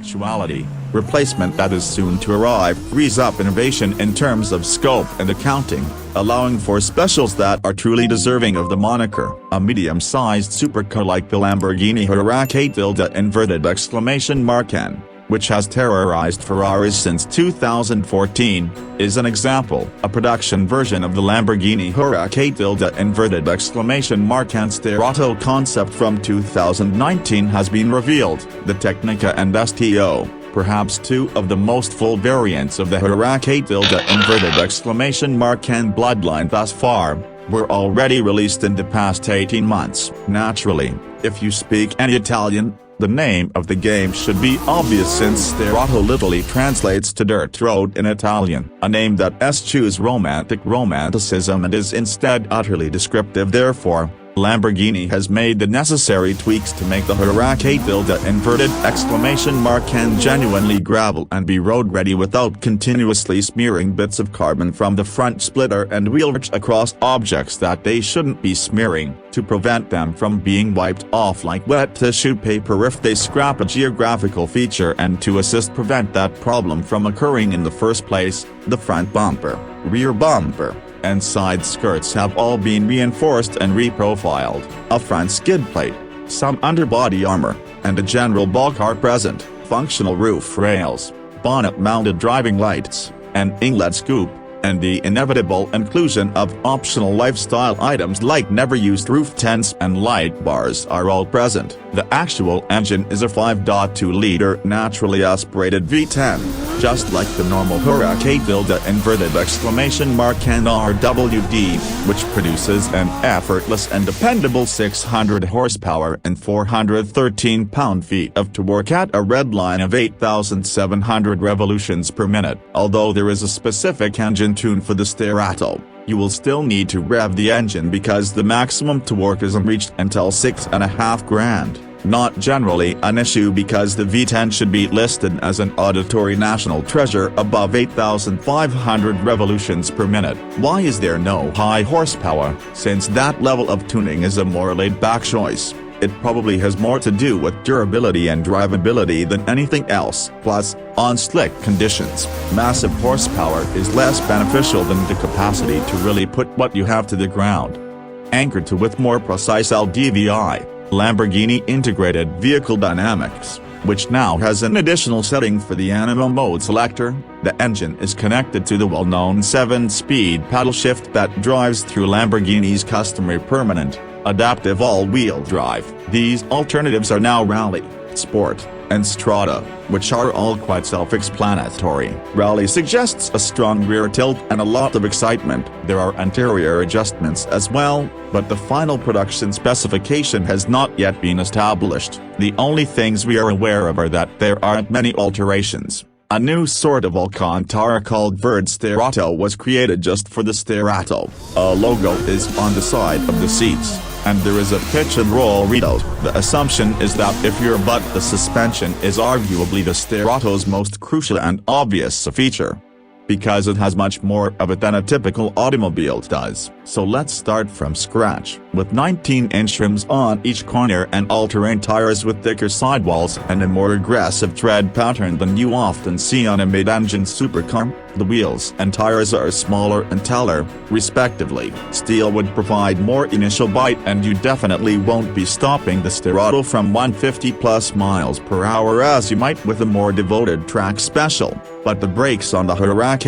actuality, replacement that is soon to arrive frees up innovation in terms of scope and accounting, allowing for specials that are truly deserving of the moniker. A medium-sized supercar like the Lamborghini Huracan Sterrato, which has terrorized Ferraris since 2014, is an example. A production version of the Lamborghini Huracan Sterrato concept from 2019 has been revealed. The Tecnica and sterrtao, perhaps two of the most full variants of the Huracan bloodline thus far, were already released in the past 18 months. Naturally, if you speak any Italian, the name of the game should be obvious since Sterrato literally translates to dirt road in Italian, a name that eschews romanticism and is instead utterly descriptive. Therefore, Lamborghini has made the necessary tweaks to make the Huracan genuinely gravel and be road ready without continuously smearing bits of carbon from the front splitter and wheelarch across objects that they shouldn't be smearing, to prevent them from being wiped off like wet tissue paper if they scrap a geographical feature, and to assist prevent that problem from occurring in the first place. The front bumper, rear bumper, and side skirts have all been reinforced and reprofiled. A front skid plate, some underbody armor, and a general bulk are present. Functional roof rails, bonnet-mounted driving lights, an inlet scoop, and the inevitable inclusion of optional lifestyle items like never-used roof tents and light bars are all present. The actual engine is a 5.2-liter naturally aspirated V10, just like the normal Huracan RWD, which produces an effortless and dependable 600 horsepower and 413 pound-feet of torque at a red line of 8,700 revolutions per minute. Although there is a specific engine tune for the Sterrato, you will still need to rev the engine because the maximum torque isn't reached until 6.5 grand. Not generally an issue because the V10 should be listed as an auditory national treasure above 8,500 revolutions per minute. Why is there no high horsepower? Since that level of tuning is a more laid-back choice, it probably has more to do with durability and drivability than anything else. Plus, on slick conditions, massive horsepower is less beneficial than the capacity to really put what you have to the ground. Anchored to with more precise LDVI, Lamborghini integrated vehicle dynamics, which now has an additional setting for the animal mode selector. The engine is connected to the well-known 7-speed paddle shift that drives through Lamborghini's customary permanent, adaptive all-wheel drive. These alternatives are now Rally, Sport, and Strada, which are all quite self-explanatory. Rally suggests a strong rear tilt and a lot of excitement. There are interior adjustments as well, but the final production specification has not yet been established. The only things we are aware of are that there aren't many alterations. A new sort of Alcantara called Verde Sterrato was created just for the Sterrato. A logo is on the side of the seats, and there is a pitch and roll readout. The assumption is that if you're but the suspension is arguably the Sterrato's most crucial and obvious feature, because it has much more of it than a typical automobile does. So let's start from scratch. With 19-inch rims on each corner and all-terrain tires with thicker sidewalls and a more aggressive tread pattern than you often see on a mid-engine supercar, the wheels and tires are smaller and taller, respectively. Steel would provide more initial bite, and you definitely won't be stopping the Sterrato from 150+ miles per hour as you might with a more devoted track special. But the brakes on the Huracan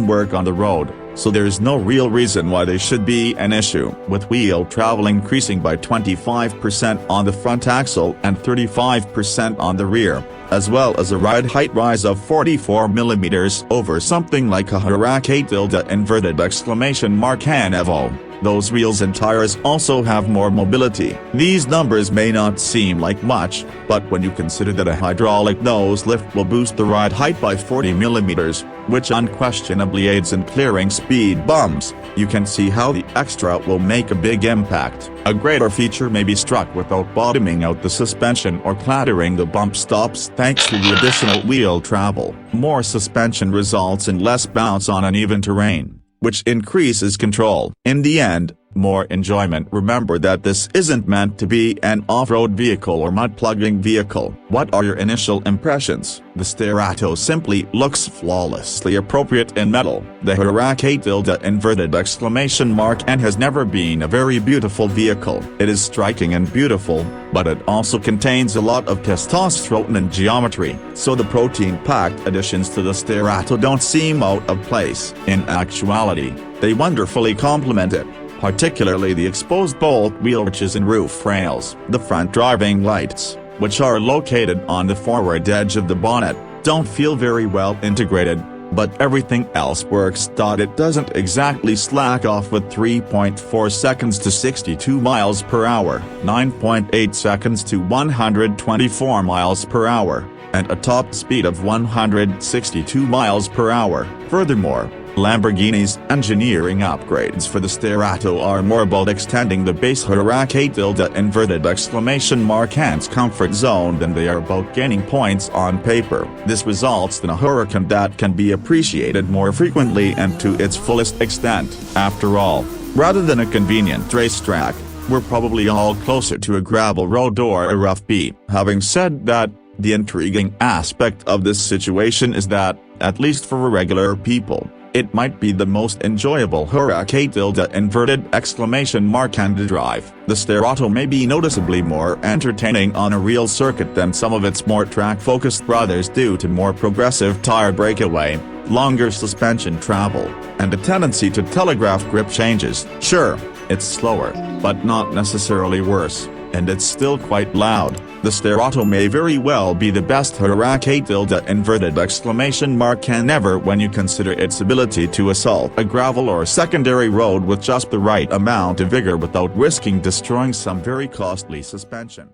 work on the road, so there's no real reason why they should be an issue. With wheel travel increasing by 25% on the front axle and 35% on the rear, as well as a ride height rise of 44 mm over something like a Huracan Evo. Those wheels and tires also have more mobility. These numbers may not seem like much, but when you consider that a hydraulic nose lift will boost the ride height by 40 mm, which unquestionably aids in clearing speed bumps, you can see how the extra will make a big impact. A greater feature may be struck without bottoming out the suspension or clattering the bump stops thanks to the additional wheel travel. More suspension results in less bounce on uneven terrain, which increases control. In the end, more enjoyment. Remember that this isn't meant to be an off-road vehicle or mud-plugging vehicle. What are your initial impressions? The Sterrato simply looks flawlessly appropriate in metal. The Huracan !! Has never been a very beautiful vehicle. It is striking and beautiful, but it also contains a lot of testosterone and geometry, so the protein-packed additions to the Sterrato don't seem out of place. In actuality, they wonderfully complement it, particularly the exposed bolt wheelarches and roof rails. The front driving lights, which are located on the forward edge of the bonnet, don't feel very well integrated, but everything else works. It doesn't exactly slack off with 3.4 seconds to 62 miles per hour, 9.8 seconds to 124 miles per hour, and a top speed of 162 miles per hour. Furthermore, Lamborghini's engineering upgrades for the Sterrato are more about extending the base Huracan !! comfort zone than they are about gaining points on paper. This results in a Huracan that can be appreciated more frequently and to its fullest extent. After all, rather than a convenient racetrack, we're probably all closer to a gravel road or a rough beat. Having said that, the intriguing aspect of this situation is that, at least for regular people, it might be the most enjoyable Huracan ! To drive. The Sterrato may be noticeably more entertaining on a real circuit than some of its more track-focused brothers due to more progressive tire breakaway, longer suspension travel, and a tendency to telegraph grip changes. Sure, it's slower, but not necessarily worse, and it's still quite loud. The Sterrato may very well be the best Huracan ! Ever when you consider its ability to assault a gravel or secondary road with just the right amount of vigor without risking destroying some very costly suspension.